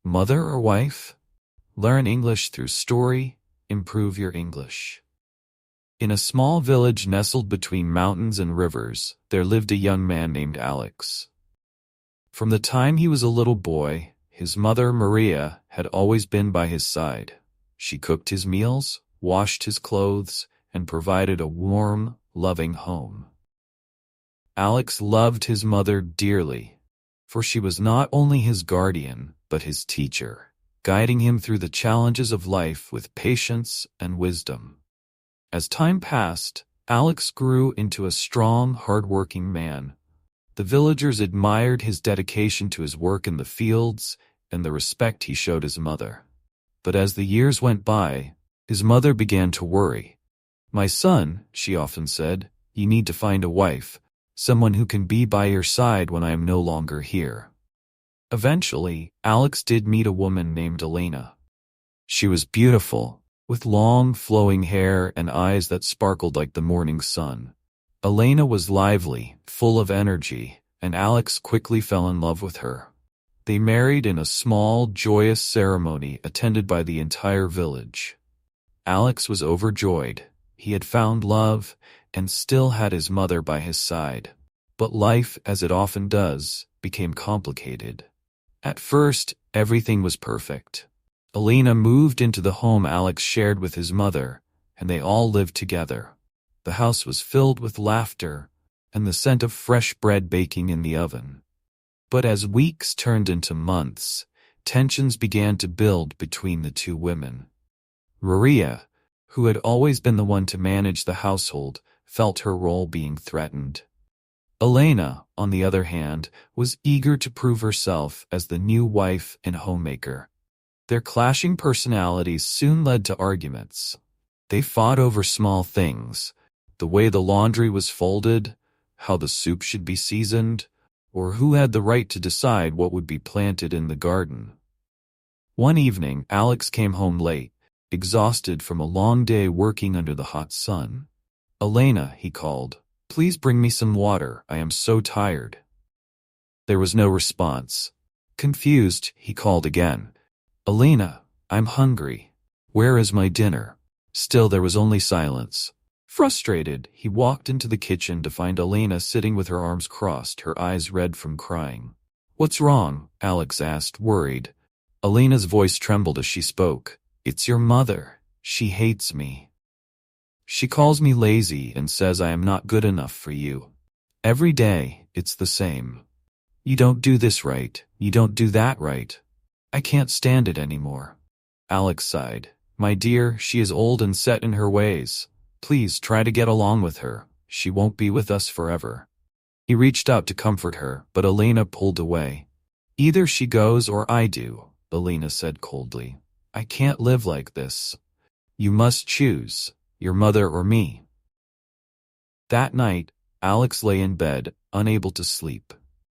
Mother or wife? Learn English through story. Improve your English. In a small village nestled between mountains and rivers, there lived a young man named Alex. From the time he was a little boy, his mother, Maria, had always been by his side. She cooked his meals, washed his clothes, and provided a warm, loving home. Alex loved his mother dearly, for she was not only his guardian, but his teacher, guiding him through the challenges of life with patience and wisdom. As time passed, Alex grew into a strong, hard-working man. The villagers admired his dedication to his work in the fields and the respect he showed his mother. But as the years went by, his mother began to worry. "My son," she often said, "you need to find a wife, someone who can be by your side when I am no longer here." Eventually, Alex did meet a woman named Elena. She was beautiful, with long, flowing hair and eyes that sparkled like the morning sun. Elena was lively, full of energy, and Alex quickly fell in love with her. They married in a small, joyous ceremony attended by the entire village. Alex was overjoyed. He had found love and still had his mother by his side. But life, as it often does, became complicated. At first, everything was perfect. Elena moved into the home Alex shared with his mother, and they all lived together. The house was filled with laughter and the scent of fresh bread baking in the oven. But as weeks turned into months, tensions began to build between the two women. Maria, who had always been the one to manage the household, felt her role being threatened. Elena, on the other hand, was eager to prove herself as the new wife and homemaker. Their clashing personalities soon led to arguments. They fought over small things, the way the laundry was folded, how the soup should be seasoned, or who had the right to decide what would be planted in the garden. One evening, Alex came home late, exhausted from a long day working under the hot sun. "Elena," he called, "please bring me some water. I am so tired." There was no response. Confused, he called again. "Elena, I'm hungry. Where is my dinner?" Still there was only silence. Frustrated, he walked into the kitchen to find Elena sitting with her arms crossed, her eyes red from crying. "What's wrong?" Alex asked, worried. Elena's voice trembled as she spoke. "It's your mother. She hates me. She calls me lazy and says I am not good enough for you. Every day, it's the same. You don't do this right. You don't do that right. I can't stand it anymore." Alex sighed. "My dear, she is old and set in her ways. Please try to get along with her. She won't be with us forever." He reached out to comfort her, but Elena pulled away. "Either she goes or I do," Elena said coldly. "I can't live like this. You must choose, your mother or me." That night, Alex lay in bed, unable to sleep.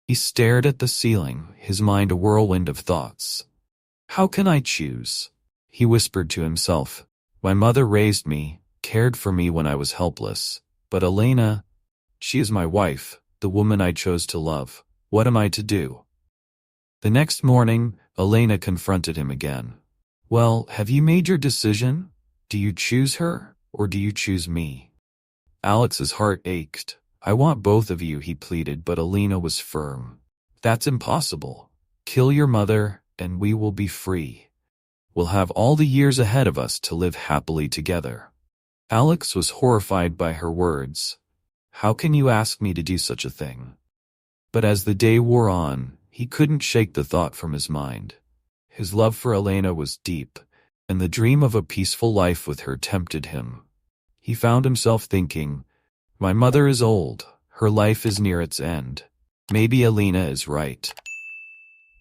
He stared at the ceiling, his mind a whirlwind of thoughts. "How can I choose?" he whispered to himself. "My mother raised me, cared for me when I was helpless. But Elena, she is my wife, the woman I chose to love. What am I to do?" The next morning, Elena confronted him again. "Well, have you made your decision? Do you choose her, or do you choose me?" Alex's heart ached. "I want both of you," he pleaded, but Elena was firm. "That's impossible. Kill your mother, and we will be free. We'll have all the years ahead of us to live happily together." Alex was horrified by her words. "How can you ask me to do such a thing?" But as the day wore on, he couldn't shake the thought from his mind. His love for Elena was deep, and the dream of a peaceful life with her tempted him. He found himself thinking, "My mother is old, her life is near its end. Maybe Elena is right."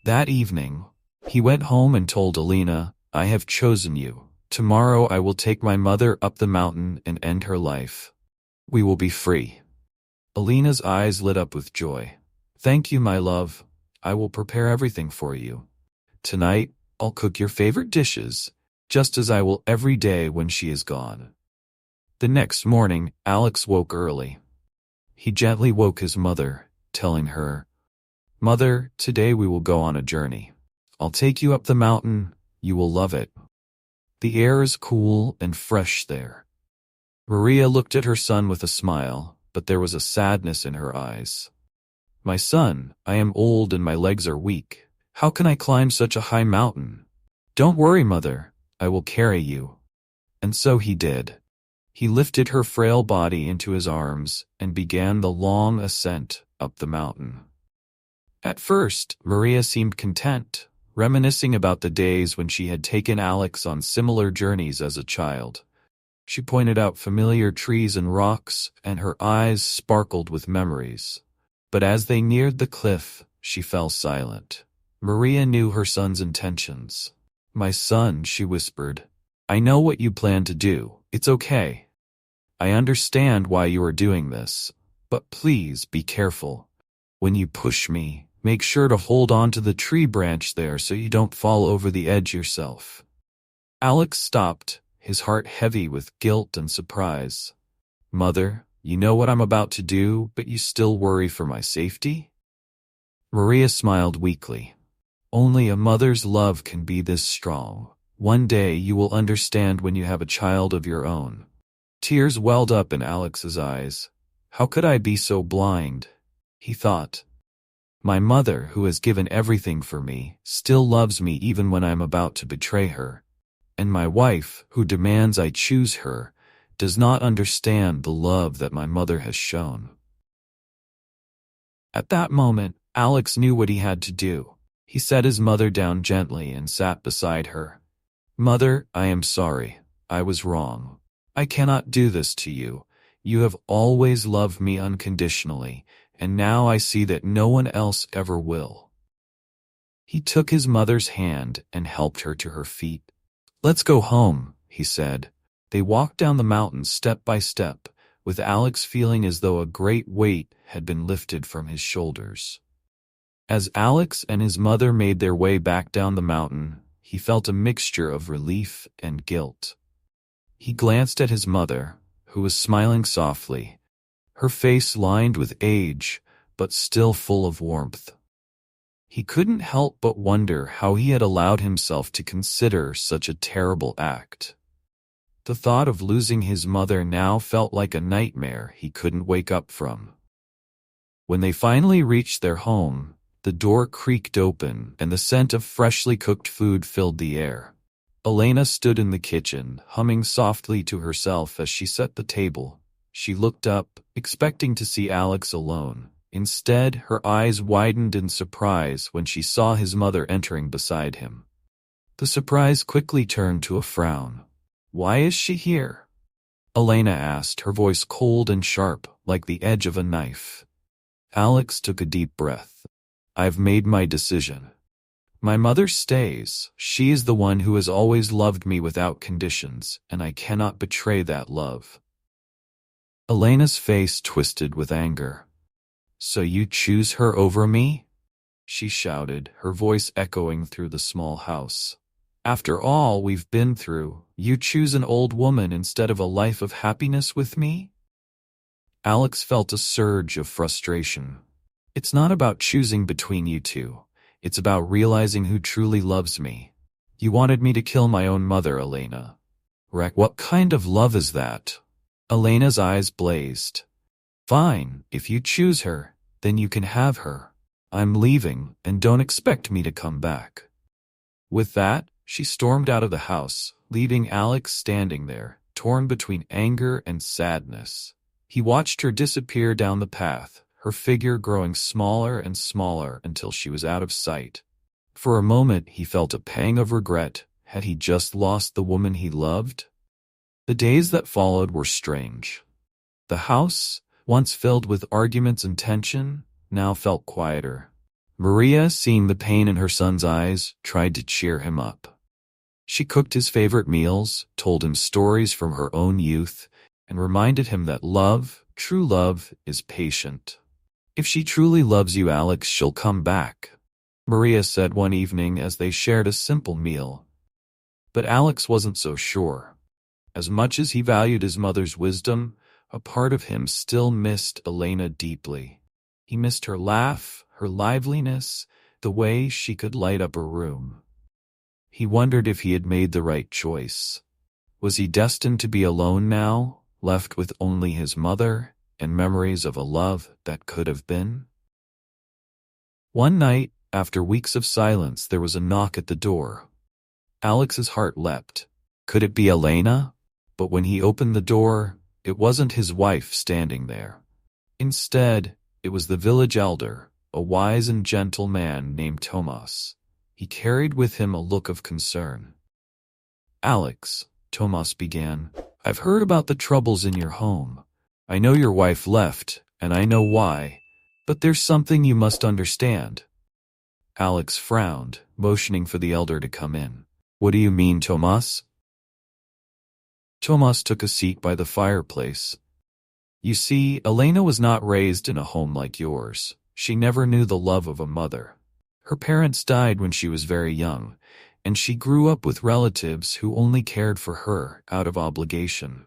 That evening, he went home and told Elena, "I have chosen you. Tomorrow I will take my mother up the mountain and end her life. We will be free." Elena's eyes lit up with joy. "Thank you, my love. I will prepare everything for you. Tonight, I'll cook your favorite dishes, just as I will every day when she is gone." The next morning, Alex woke early. He gently woke his mother, telling her, "Mother, today we will go on a journey. I'll take you up the mountain. You will love it. The air is cool and fresh there. Maria looked at her son with a smile, but there was a sadness in her eyes. My son, I am old and my legs are weak. How can I climb such a high mountain? Don't worry, mother. I will carry you. And so he did. He lifted her frail body into his arms and began the long ascent up the mountain. At first, Maria seemed content, reminiscing about the days when she had taken Alex on similar journeys as a child. She pointed out familiar trees and rocks, and her eyes sparkled with memories. But as they neared the cliff, she fell silent. Maria knew her son's intentions. My son, she whispered, I know what you plan to do. It's okay. I understand why you are doing this, but please be careful. When you push me, make sure to hold on to the tree branch there so you don't fall over the edge yourself. Alex stopped, his heart heavy with guilt and surprise. Mother, you know what I'm about to do, but you still worry for my safety? Maria smiled weakly. Only a mother's love can be this strong. One day you will understand when you have a child of your own. Tears welled up in Alex's eyes. How could I be so blind? He thought. My mother, who has given everything for me, still loves me even when I'm about to betray her. And my wife, who demands I choose her, does not understand the love that my mother has shown. At that moment, Alex knew what he had to do. He set his mother down gently and sat beside her. Mother, I am sorry. I was wrong. I cannot do this to you. You have always loved me unconditionally, and now I see that no one else ever will. He took his mother's hand and helped her to her feet. Let's go home, he said. They walked down the mountain step by step, with Alex feeling as though a great weight had been lifted from his shoulders. As Alex and his mother made their way back down the mountain, he felt a mixture of relief and guilt. He glanced at his mother, who was smiling softly, her face lined with age, but still full of warmth. He couldn't help but wonder how he had allowed himself to consider such a terrible act. The thought of losing his mother now felt like a nightmare he couldn't wake up from. When they finally reached their home, the door creaked open and the scent of freshly cooked food filled the air. Elena stood in the kitchen, humming softly to herself as she set the table. She looked up, expecting to see Alex alone. Instead, her eyes widened in surprise when she saw his mother entering beside him. The surprise quickly turned to a frown. Why is she here? Elena asked, her voice cold and sharp, like the edge of a knife. Alex took a deep breath. I've made my decision. My mother stays. She is the one who has always loved me without conditions, and I cannot betray that love. Elena's face twisted with anger. So you choose her over me? She shouted, her voice echoing through the small house. After all we've been through, you choose an old woman instead of a life of happiness with me? Alex felt a surge of frustration. It's not about choosing between you two. It's about realizing who truly loves me. You wanted me to kill my own mother, Elena. What kind of love is that? Elena's eyes blazed. Fine, if you choose her, then you can have her. I'm leaving, and don't expect me to come back. With that, she stormed out of the house, leaving Alex standing there, torn between anger and sadness. He watched her disappear down the path, her figure growing smaller and smaller until she was out of sight. For a moment he felt a pang of regret. Had he just lost the woman he loved? The days that followed were strange. The house, once filled with arguments and tension, now felt quieter. Maria, seeing the pain in her son's eyes, tried to cheer him up. She cooked his favorite meals, told him stories from her own youth, and reminded him that love, true love, is patient. If she truly loves you, Alex, she'll come back, Maria said one evening as they shared a simple meal. But Alex wasn't so sure. As much as he valued his mother's wisdom, a part of him still missed Elena deeply. He missed her laugh, her liveliness, the way she could light up a room. He wondered if he had made the right choice. Was he destined to be alone now, left with only his mother and memories of a love that could have been? One night, after weeks of silence, there was a knock at the door. Alex's heart leapt. Could it be Elena? But when he opened the door, it wasn't his wife standing there. Instead, it was the village elder, a wise and gentle man named Tomas. He carried with him a look of concern. "Alex," Tomas began, "I've heard about the troubles in your home. I know your wife left, and I know why, but there's something you must understand." Alex frowned, motioning for the elder to come in. "What do you mean, Tomas?" Tomas took a seat by the fireplace. "You see, Elena was not raised in a home like yours. She never knew the love of a mother. Her parents died when she was very young, and she grew up with relatives who only cared for her out of obligation.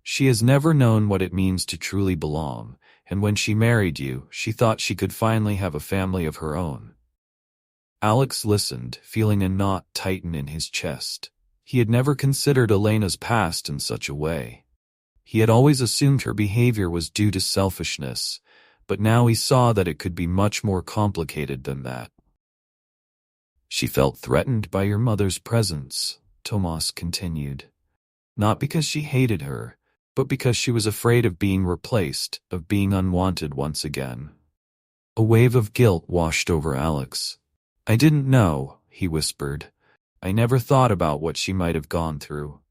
She has never known what it means to truly belong, and when she married you, she thought she could finally have a family of her own." Alex listened, feeling a knot tighten in his chest. He had never considered Elena's past in such a way. He had always assumed her behavior was due to selfishness, but now he saw that it could be much more complicated than that. "She felt threatened by your mother's presence," Tomas continued. "Not because she hated her, but because she was afraid of being replaced, of being unwanted once again." A wave of guilt washed over Alex. "I didn't know," he whispered. "I never thought about what she might have gone through."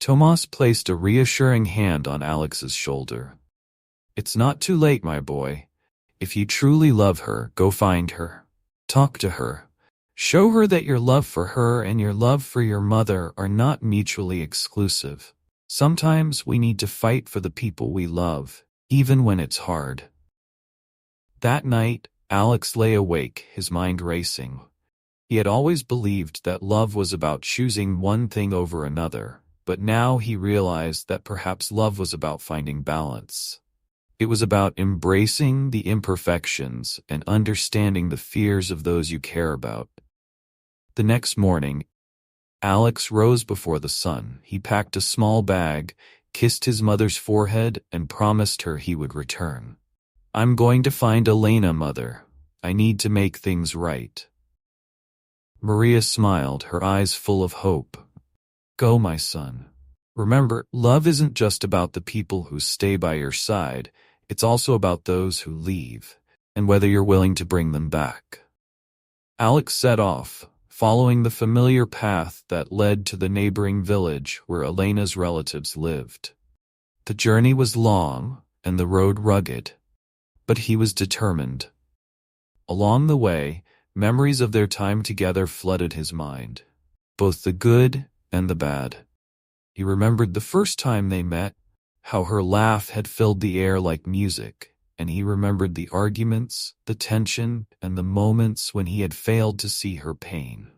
Tomas placed a reassuring hand on Alex's shoulder. "It's not too late, my boy. If you truly love her, go find her. Talk to her. Show her that your love for her and your love for your mother are not mutually exclusive. Sometimes we need to fight for the people we love, even when it's hard." That night, Alex lay awake, his mind racing. He had always believed that love was about choosing one thing over another, but now he realized that perhaps love was about finding balance. It was about embracing the imperfections and understanding the fears of those you care about. The next morning, Alex rose before the sun. He packed a small bag, kissed his mother's forehead, and promised her he would return. "I'm going to find Elena, Mother. I need to make things right." Maria smiled, her eyes full of hope. "Go, my son. Remember, love isn't just about the people who stay by your side. It's also about those who leave, and whether you're willing to bring them back." Alex set off, following the familiar path that led to the neighboring village where Elena's relatives lived. The journey was long, and the road rugged, but he was determined. Along the way, memories of their time together flooded his mind, both the good and the bad. He remembered the first time they met, how her laugh had filled the air like music, and he remembered the arguments, the tension, and the moments when he had failed to see her pain.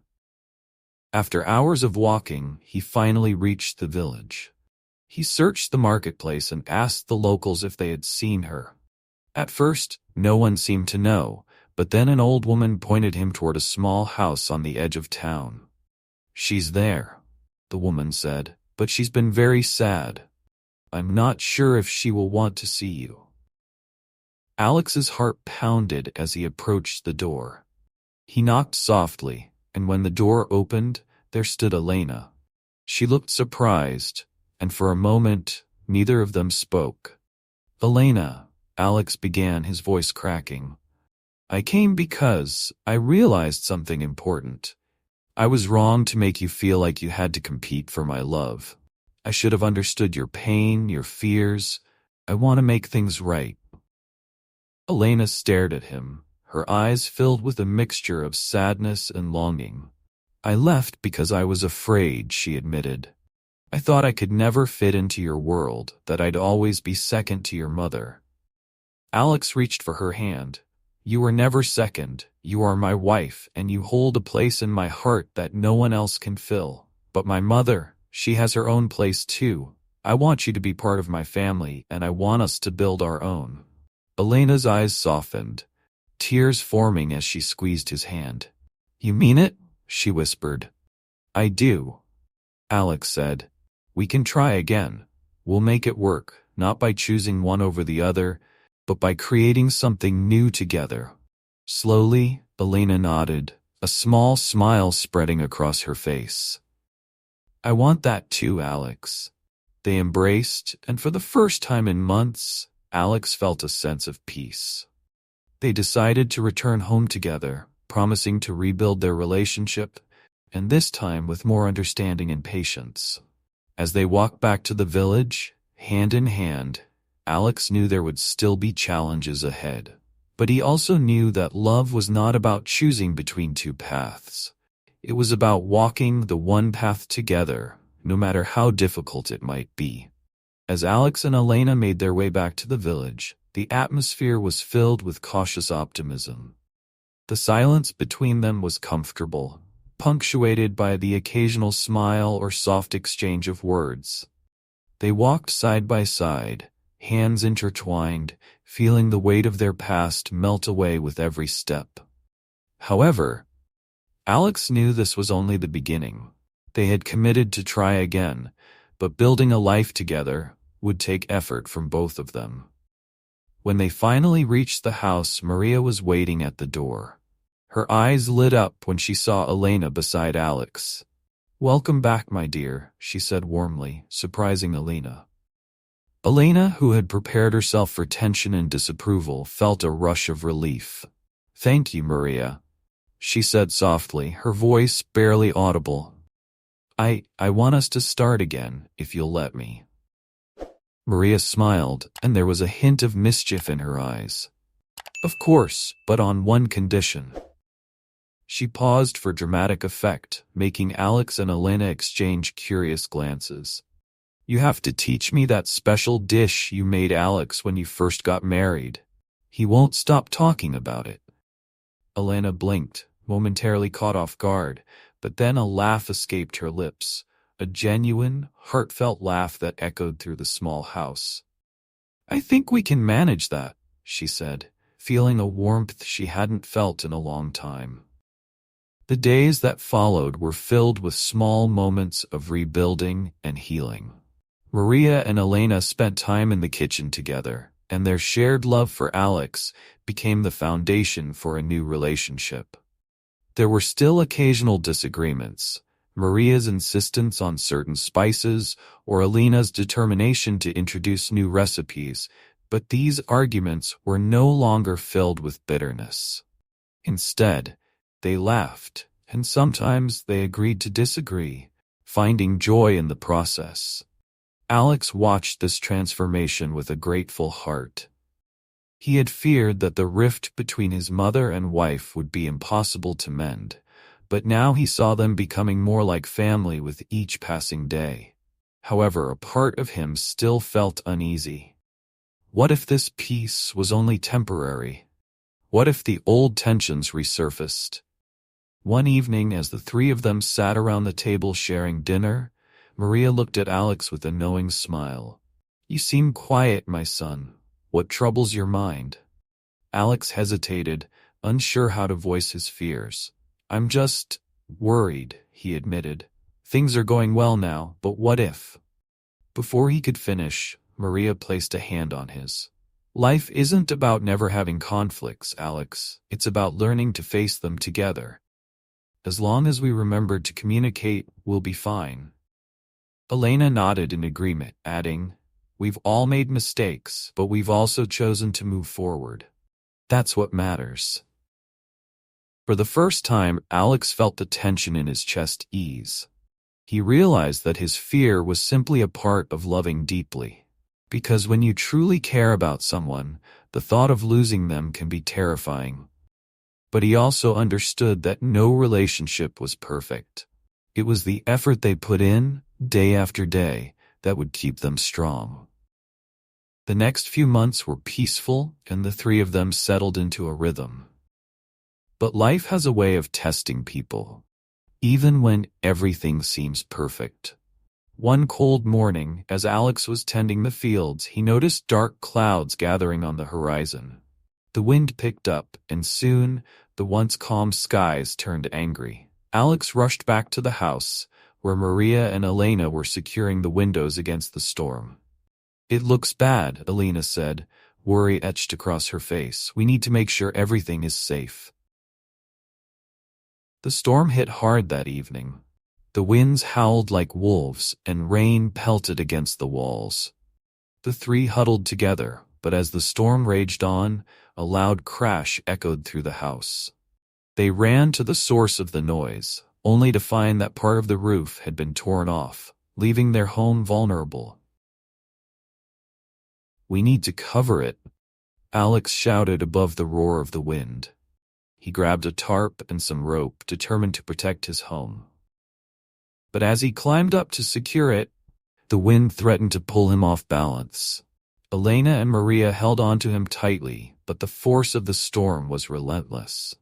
After hours of walking, he finally reached the village. He searched the marketplace and asked the locals if they had seen her. At first, no one seemed to know, but then an old woman pointed him toward a small house on the edge of town. "She's there," the woman said, "but she's been very sad. I'm not sure if she will want to see you." Alex's heart pounded as he approached the door. He knocked softly, and when the door opened, there stood Elena. She looked surprised, and for a moment, neither of them spoke. "Elena," Alex began, his voice cracking, "I came because I realized something important. I was wrong to make you feel like you had to compete for my love. I should have understood your pain, your fears. I want to make things right." Elena stared at him, her eyes filled with a mixture of sadness and longing. "I left because I was afraid," she admitted. "I thought I could never fit into your world, that I'd always be second to your mother." Alex reached for her hand. "You were never second. You are my wife, and you hold a place in my heart that no one else can fill. But my mother, she has her own place too. I want you to be part of my family, and I want us to build our own." Elena's eyes softened. tears forming as she squeezed his hand. "You mean it?" she whispered. "I do," Alex said. "We can try again. We'll make it work, not by choosing one over the other, but by creating something new together." Slowly, Elena nodded, a small smile spreading across her face. "I want that too, Alex." They embraced, and for the first time in months, Alex felt a sense of peace. They decided to return home together, promising to rebuild their relationship, and this time with more understanding and patience. As they walked back to the village, hand in hand, Alex knew there would still be challenges ahead. But he also knew that love was not about choosing between two paths. It was about walking the one path together, no matter how difficult it might be. As Alex and Elena made their way back to the village, the atmosphere was filled with cautious optimism. The silence between them was comfortable, punctuated by the occasional smile or soft exchange of words. They walked side by side, hands intertwined, feeling the weight of their past melt away with every step. However, Alex knew this was only the beginning. They had committed to try again, but building a life together would take effort from both of them. When they finally reached the house, Maria was waiting at the door. Her eyes lit up when she saw Elena beside Alex. "Welcome back, my dear," she said warmly, surprising Elena. Elena, who had prepared herself for tension and disapproval, felt a rush of relief. "Thank you, Maria," she said softly, her voice barely audible. I want us to start again, if you'll let me." Maria smiled, and there was a hint of mischief in her eyes. "Of course, but on one condition." She paused for dramatic effect, making Alex and Elena exchange curious glances. "You have to teach me that special dish you made Alex when you first got married. He won't stop talking about it." Elena blinked, momentarily caught off guard, but then a laugh escaped her lips, a genuine, heartfelt laugh that echoed through the small house. "I think we can manage that," she said, feeling a warmth she hadn't felt in a long time. The days that followed were filled with small moments of rebuilding and healing. Maria and Elena spent time in the kitchen together, and their shared love for Alex became the foundation for a new relationship. There were still occasional disagreements, Maria's insistence on certain spices or Elena's determination to introduce new recipes, but these arguments were no longer filled with bitterness. Instead, they laughed, and sometimes they agreed to disagree, finding joy in the process. Alex watched this transformation with a grateful heart. He had feared that the rift between his mother and wife would be impossible to mend, but now he saw them becoming more like family with each passing day. However, a part of him still felt uneasy. What if this peace was only temporary? What if the old tensions resurfaced? One evening, as the three of them sat around the table sharing dinner, Maria looked at Alex with a knowing smile. "You seem quiet, my son. What troubles your mind?" Alex hesitated, unsure how to voice his fears. "I'm just worried," he admitted. "Things are going well now, but what if?" Before he could finish, Maria placed a hand on his. "Life isn't about never having conflicts, Alex. It's about learning to face them together. As long as we remember to communicate, we'll be fine." Elena nodded in agreement, adding, "We've all made mistakes, but we've also chosen to move forward. That's what matters." For the first time, Alex felt the tension in his chest ease. He realized that his fear was simply a part of loving deeply. Because when you truly care about someone, the thought of losing them can be terrifying. But he also understood that no relationship was perfect. It was the effort they put in, day after day, that would keep them strong. The next few months were peaceful, and the three of them settled into a rhythm. But life has a way of testing people, even when everything seems perfect. One cold morning, as Alex was tending the fields, he noticed dark clouds gathering on the horizon. The wind picked up, and soon, the once calm skies turned angry. Alex rushed back to the house, where Maria and Elena were securing the windows against the storm. "It looks bad," Elena said, worry etched across her face. "We need to make sure everything is safe." The storm hit hard that evening. The winds howled like wolves, and rain pelted against the walls. The three huddled together, but as the storm raged on, a loud crash echoed through the house. They ran to the source of the noise, only to find that part of the roof had been torn off, leaving their home vulnerable. "We need to cover it," Alex shouted above the roar of the wind. He grabbed a tarp and some rope, determined to protect his home. But as he climbed up to secure it, the wind threatened to pull him off balance. Elena and Maria held onto him tightly, but the force of the storm was relentless.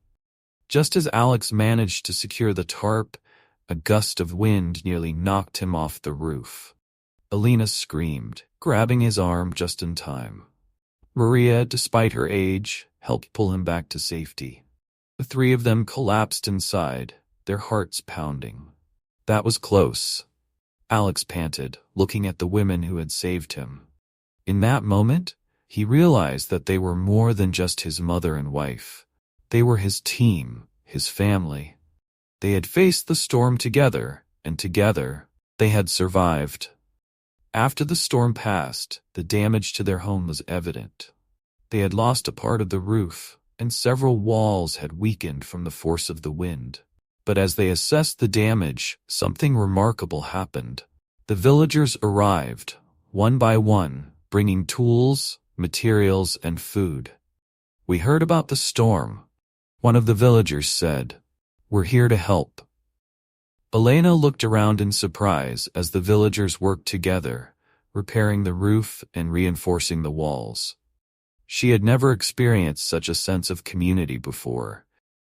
Just as Alex managed to secure the tarp, a gust of wind nearly knocked him off the roof. Elena screamed, grabbing his arm just in time. Maria, despite her age, helped pull him back to safety. The three of them collapsed inside, their hearts pounding. "That was close," Alex panted, looking at the women who had saved him. In that moment, he realized that they were more than just his mother and wife. They were his team, his family. They had faced the storm together, and together, they had survived. After the storm passed, the damage to their home was evident. They had lost a part of the roof, and several walls had weakened from the force of the wind. But as they assessed the damage, something remarkable happened. The villagers arrived, one by one, bringing tools, materials, and food. "We heard about the storm," one of the villagers said. "We're here to help." Elena looked around in surprise as the villagers worked together, repairing the roof and reinforcing the walls. She had never experienced such a sense of community before,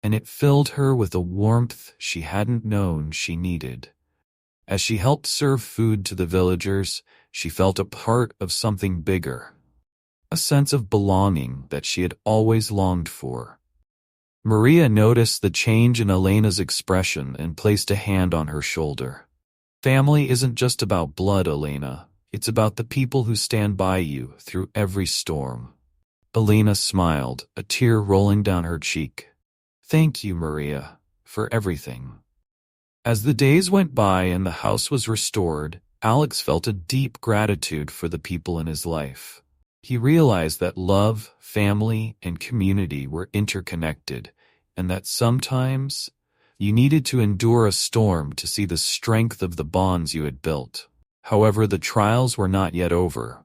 and it filled her with a warmth she hadn't known she needed. As she helped serve food to the villagers, she felt a part of something bigger, a sense of belonging that she had always longed for. Maria noticed the change in Elena's expression and placed a hand on her shoulder. "Family isn't just about blood, Elena. It's about the people who stand by you through every storm." Elena smiled, a tear rolling down her cheek. "Thank you, Maria, for everything." As the days went by and the house was restored, Alex felt a deep gratitude for the people in his life. He realized that love, family, and community were interconnected, and that sometimes you needed to endure a storm to see the strength of the bonds you had built. However, the trials were not yet over.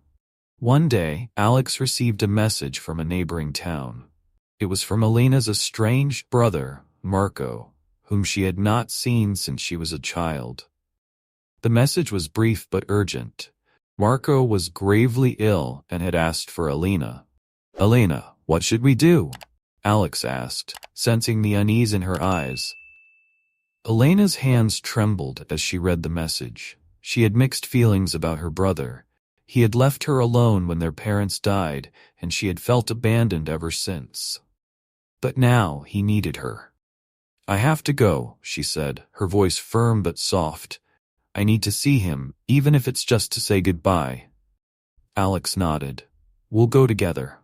One day, Alex received a message from a neighboring town. It was from Elena's estranged brother, Marco, whom she had not seen since she was a child. The message was brief but urgent. Marco was gravely ill and had asked for Elena. "Elena, what should we do?" Alex asked, sensing the unease in her eyes. Elena's hands trembled as she read the message. She had mixed feelings about her brother. He had left her alone when their parents died, and she had felt abandoned ever since. But now he needed her. "I have to go," she said, her voice firm but soft. "I need to see him, even if it's just to say goodbye." Alex nodded. "We'll go together."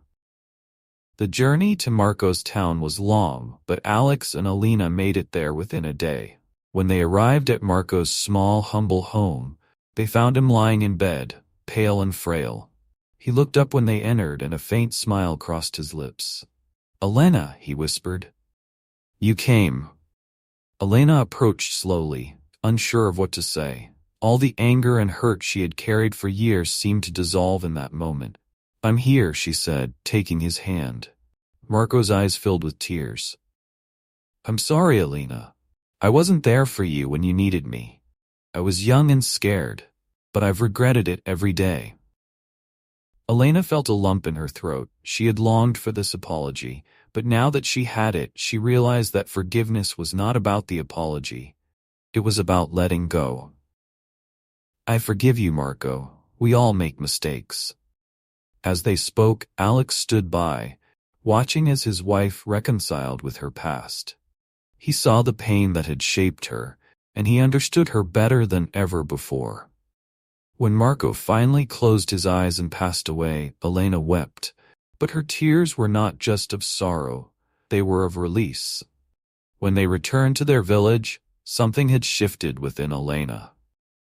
The journey to Marco's town was long, but Alex and Elena made it there within a day. When they arrived at Marco's small, humble home, they found him lying in bed, pale and frail. He looked up when they entered, and a faint smile crossed his lips. "Elena," he whispered. "You came." Elena approached slowly, unsure of what to say. All the anger and hurt she had carried for years seemed to dissolve in that moment. "I'm here," she said, taking his hand. Marco's eyes filled with tears. "I'm sorry, Elena. I wasn't there for you when you needed me. I was young and scared, but I've regretted it every day." Elena felt a lump in her throat. She had longed for this apology, but now that she had it, she realized that forgiveness was not about the apology. It was about letting go. "I forgive you, Marco. We all make mistakes." As they spoke, Alex stood by, watching as his wife reconciled with her past. He saw the pain that had shaped her, and he understood her better than ever before. When Marco finally closed his eyes and passed away, Elena wept, but her tears were not just of sorrow, they were of release. When they returned to their village, something had shifted within Elena.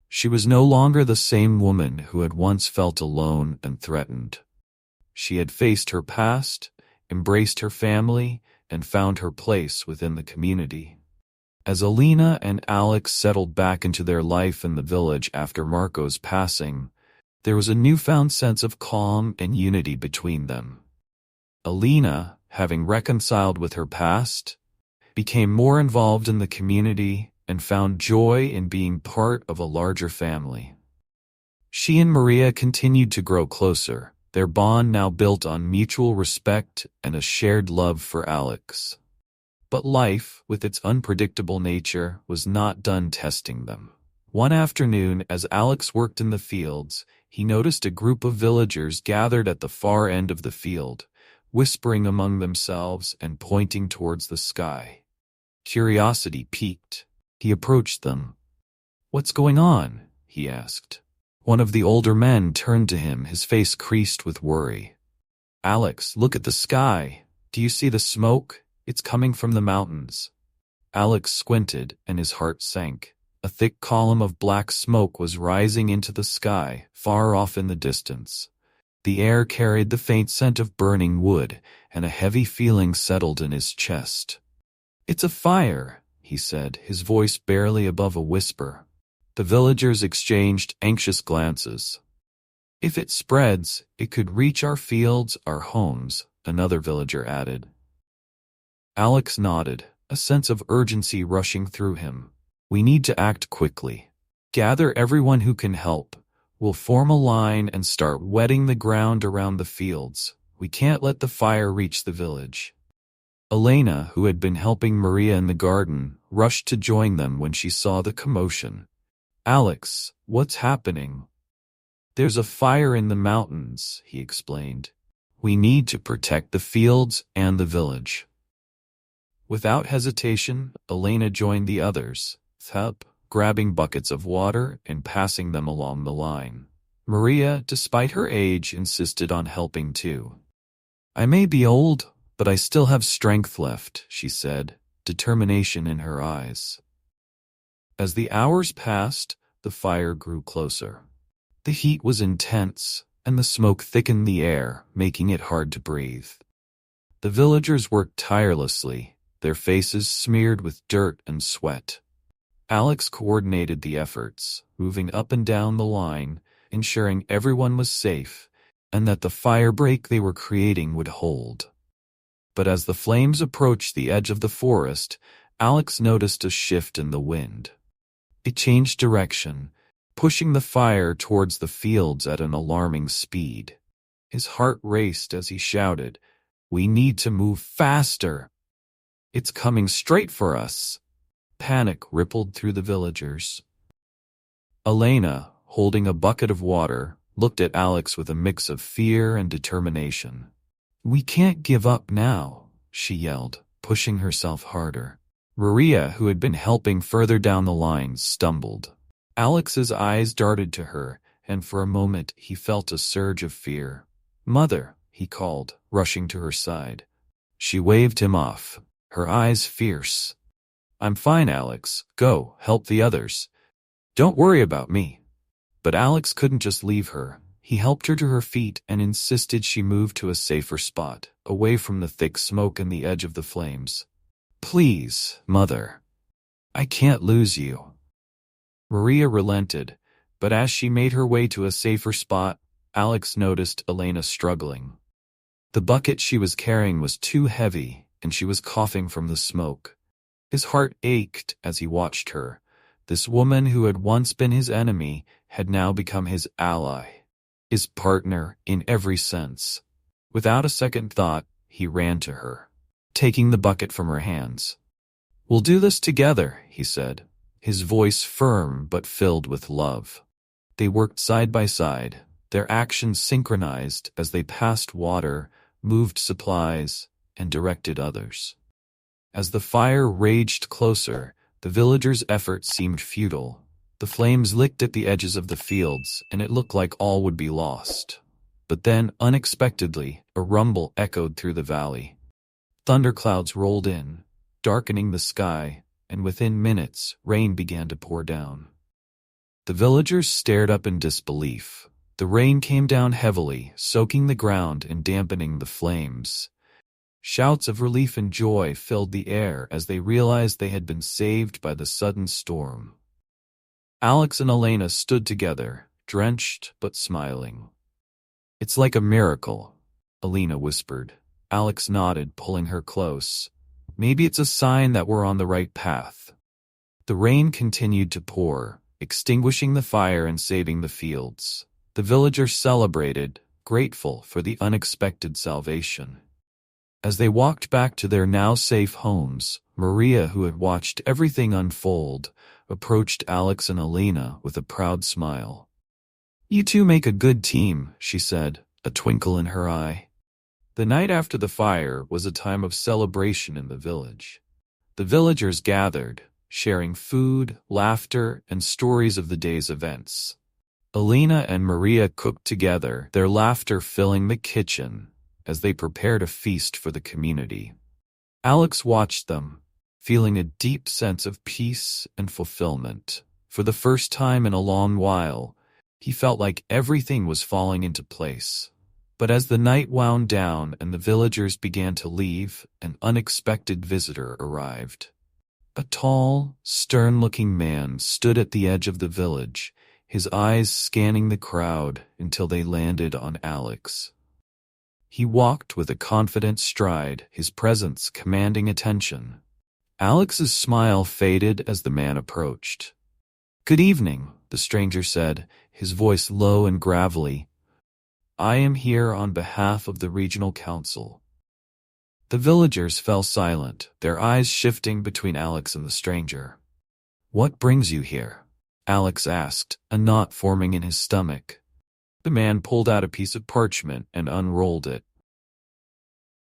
She was no longer the same woman who had once felt alone and threatened. She had faced her past, embraced her family, and found her place within the community. As Elena and Alex settled back into their life in the village after Marco's passing, there was a newfound sense of calm and unity between them. Elena, having reconciled with her past, became more involved in the community and found joy in being part of a larger family. She and Maria continued to grow closer, their bond now built on mutual respect and a shared love for Alex. But life, with its unpredictable nature, was not done testing them. One afternoon, as Alex worked in the fields, he noticed a group of villagers gathered at the far end of the field, whispering among themselves and pointing towards the sky. Curiosity piqued. He approached them. "What's going on?" he asked. One of the older men turned to him, his face creased with worry. "Alex, look at the sky. Do you see the smoke? It's coming from the mountains." Alex squinted, and his heart sank. A thick column of black smoke was rising into the sky, far off in the distance. The air carried the faint scent of burning wood, and a heavy feeling settled in his chest. "It's a fire," he said, his voice barely above a whisper. The villagers exchanged anxious glances. "If it spreads, it could reach our fields, our homes," another villager added. Alex nodded, a sense of urgency rushing through him. "We need to act quickly. Gather everyone who can help. We'll form a line and start wetting the ground around the fields. We can't let the fire reach the village." Elena, who had been helping Maria in the garden, rushed to join them when she saw the commotion. "Alex, what's happening?" "There's a fire in the mountains," he explained. "We need to protect the fields and the village." Without hesitation, Elena joined the others, grabbing buckets of water and passing them along the line. Maria, despite her age, insisted on helping too. "I may be old, but I still have strength left," she said, determination in her eyes. As the hours passed, the fire grew closer. The heat was intense, and the smoke thickened the air, making it hard to breathe. The villagers worked tirelessly, their faces smeared with dirt and sweat. Alex coordinated the efforts, moving up and down the line, ensuring everyone was safe, and that the firebreak they were creating would hold. But as the flames approached the edge of the forest, Alex noticed a shift in the wind. It changed direction, pushing the fire towards the fields at an alarming speed. His heart raced as he shouted, "We need to move faster! It's coming straight for us!" Panic rippled through the villagers. Elena, holding a bucket of water, looked at Alex with a mix of fear and determination. "We can't give up now," she yelled, pushing herself harder. Maria, who had been helping further down the line, stumbled. Alex's eyes darted to her, and for a moment he felt a surge of fear. "Mother," he called, rushing to her side. She waved him off, her eyes fierce. "I'm fine, Alex. Go, help the others. Don't worry about me." But Alex couldn't just leave her. He helped her to her feet and insisted she move to a safer spot, away from the thick smoke and the edge of the flames. "Please, Mother. I can't lose you." Maria relented, but as she made her way to a safer spot, Alex noticed Elena struggling. The bucket she was carrying was too heavy, and she was coughing from the smoke. His heart ached as he watched her. This woman who had once been his enemy had now become his ally, his partner in every sense. Without a second thought, he ran to her, taking the bucket from her hands. "We'll do this together," he said, his voice firm but filled with love. They worked side by side, their actions synchronized as they passed water, moved supplies, and directed others. As the fire raged closer, the villagers' efforts seemed futile. The flames licked at the edges of the fields, and it looked like all would be lost. But then, unexpectedly, a rumble echoed through the valley. Thunderclouds rolled in, darkening the sky, and within minutes, rain began to pour down. The villagers stared up in disbelief. The rain came down heavily, soaking the ground and dampening the flames. Shouts of relief and joy filled the air as they realized they had been saved by the sudden storm. Alex and Elena stood together, drenched but smiling. "It's like a miracle," Elena whispered. Alex nodded, pulling her close. "Maybe it's a sign that we're on the right path." The rain continued to pour, extinguishing the fire and saving the fields. The villagers celebrated, grateful for the unexpected salvation. As they walked back to their now safe homes, Maria, who had watched everything unfold, approached Alex and Elena with a proud smile. "You two make a good team," she said, a twinkle in her eye. The night after the fire was a time of celebration in the village. The villagers gathered, sharing food, laughter, and stories of the day's events. Elena and Maria cooked together, their laughter filling the kitchen as they prepared a feast for the community. Alex watched them, feeling a deep sense of peace and fulfillment. For the first time in a long while, he felt like everything was falling into place. But as the night wound down and the villagers began to leave, an unexpected visitor arrived. A tall, stern-looking man stood at the edge of the village, his eyes scanning the crowd until they landed on Alex. He walked with a confident stride, his presence commanding attention. Alex's smile faded as the man approached. "Good evening," the stranger said, his voice low and gravelly. "I am here on behalf of the regional council." The villagers fell silent, their eyes shifting between Alex and the stranger. "What brings you here?" Alex asked, a knot forming in his stomach. The man pulled out a piece of parchment and unrolled it.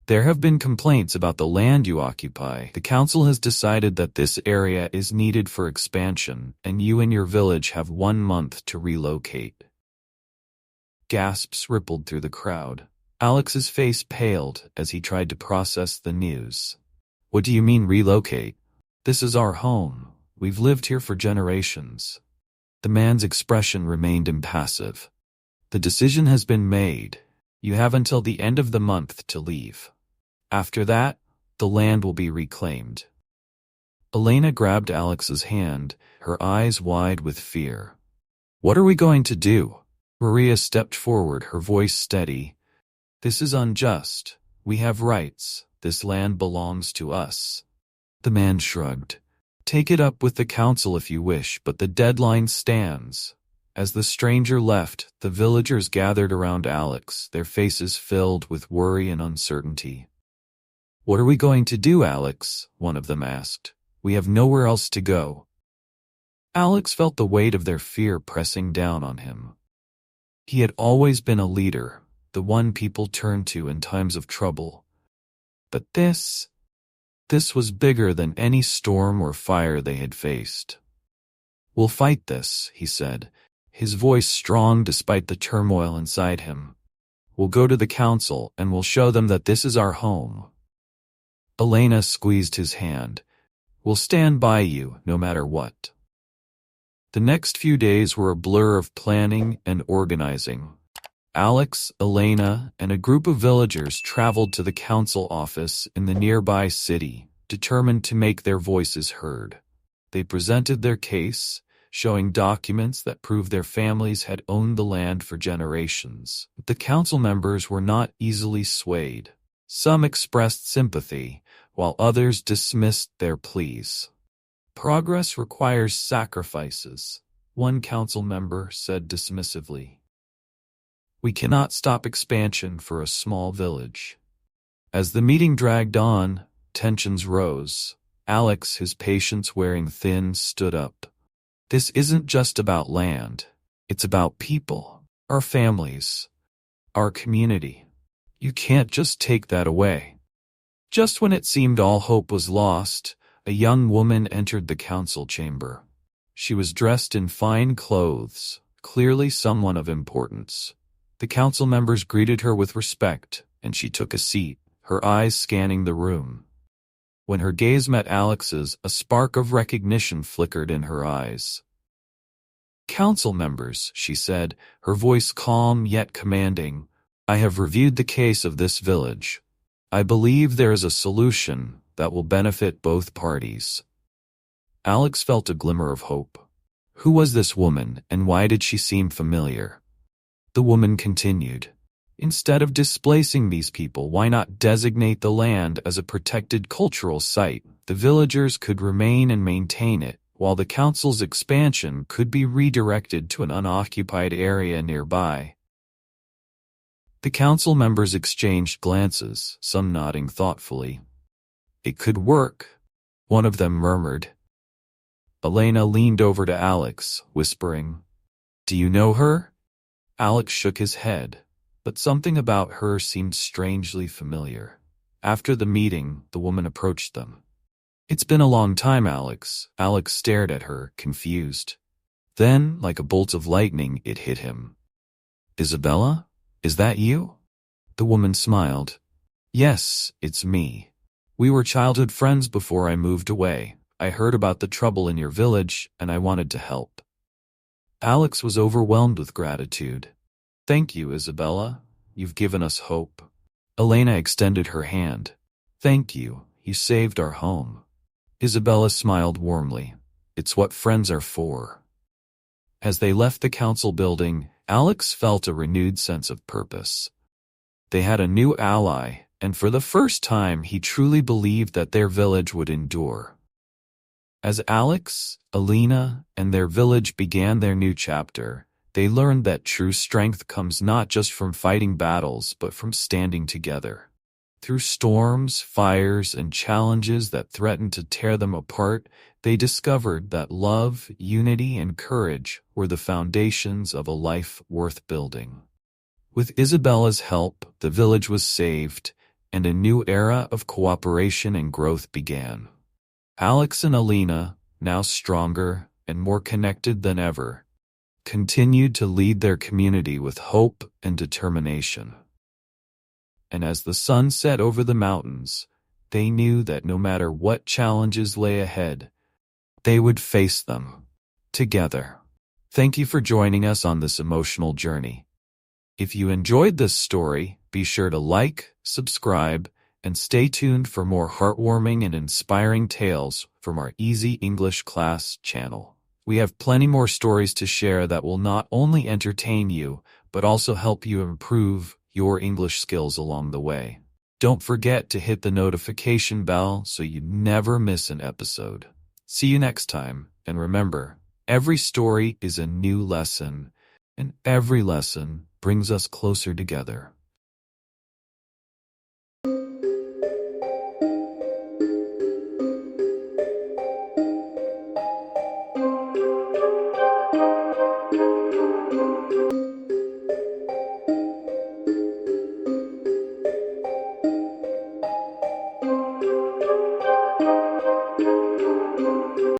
"There have been complaints about the land you occupy. The council has decided that this area is needed for expansion, and you and your village have 1 month to relocate." Gasps rippled through the crowd. Alex's face paled as he tried to process the news. "What do you mean relocate? This is our home. We've lived here for generations." The man's expression remained impassive. "The decision has been made. You have until the end of the month to leave. After that, the land will be reclaimed." Elena grabbed Alex's hand, her eyes wide with fear. "What are we going to do?" Maria stepped forward, her voice steady. "This is unjust. We have rights. This land belongs to us." The man shrugged. "Take it up with the council if you wish, but the deadline stands." As the stranger left, the villagers gathered around Alex, their faces filled with worry and uncertainty. "What are we going to do, Alex?" one of them asked. "We have nowhere else to go." Alex felt the weight of their fear pressing down on him. He had always been a leader, the one people turned to in times of trouble. But this was bigger than any storm or fire they had faced. "We'll fight this," he said, his voice strong despite the turmoil inside him. "We'll go to the council and we'll show them that this is our home." Elena squeezed his hand. "We'll stand by you, no matter what." The next few days were a blur of planning and organizing. Alex, Elena, and a group of villagers traveled to the council office in the nearby city, determined to make their voices heard. They presented their case, showing documents that proved their families had owned the land for generations. But the council members were not easily swayed. Some expressed sympathy, while others dismissed their pleas. "Progress requires sacrifices," one council member said dismissively. "We cannot stop expansion for a small village." As the meeting dragged on, tensions rose. Alex, his patience wearing thin, stood up. "This isn't just about land. It's about people, our families, our community. You can't just take that away. Just when it seemed all hope was lost, a young woman entered the council chamber. She was dressed in fine clothes, clearly someone of importance. The council members greeted her with respect, and she took a seat, her eyes scanning the room. When her gaze met Alex's, a spark of recognition flickered in her eyes. "Council members," she said, her voice calm yet commanding, "I have reviewed the case of this village. I believe there is a solution that will benefit both parties." Alex felt a glimmer of hope. Who was this woman, and why did she seem familiar? The woman continued, "Instead of displacing these people, why not designate the land as a protected cultural site? The villagers could remain and maintain it, while the council's expansion could be redirected to an unoccupied area nearby." The council members exchanged glances, some nodding thoughtfully. "It could work," one of them murmured. Elena leaned over to Alex, whispering, "Do you know her?" Alex shook his head, but something about her seemed strangely familiar. After the meeting, the woman approached them. "It's been a long time, Alex." Alex stared at her, confused. Then, like a bolt of lightning, it hit him. "Isabella? Is that you?" The woman smiled. "Yes, it's me. We were childhood friends before I moved away. I heard about the trouble in your village, and I wanted to help." Alex was overwhelmed with gratitude. "Thank you, Isabella. You've given us hope." Elena extended her hand. "Thank you. You saved our home." Isabella smiled warmly. "It's what friends are for." As they left the council building, Alex felt a renewed sense of purpose. They had a new ally, and for the first time he truly believed that their village would endure. As Alex, Elena, and their village began their new chapter, they learned that true strength comes not just from fighting battles but from standing together. Through storms, fires, and challenges that threatened to tear them apart, they discovered that love, unity, and courage were the foundations of a life worth building. With Isabella's help, the village was saved, and a new era of cooperation and growth began. Alex and Elena, now stronger and more connected than ever, continued to lead their community with hope and determination. And as the sun set over the mountains, they knew that no matter what challenges lay ahead, they would face them together. Thank you for joining us on this emotional journey. If you enjoyed this story, be sure to like, subscribe, and stay tuned for more heartwarming and inspiring tales from our Easy English Class channel. We have plenty more stories to share that will not only entertain you, but also help you improve your English skills along the way. Don't forget to hit the notification bell so you never miss an episode. See you next time, and remember, every story is a new lesson, and every lesson brings us closer together.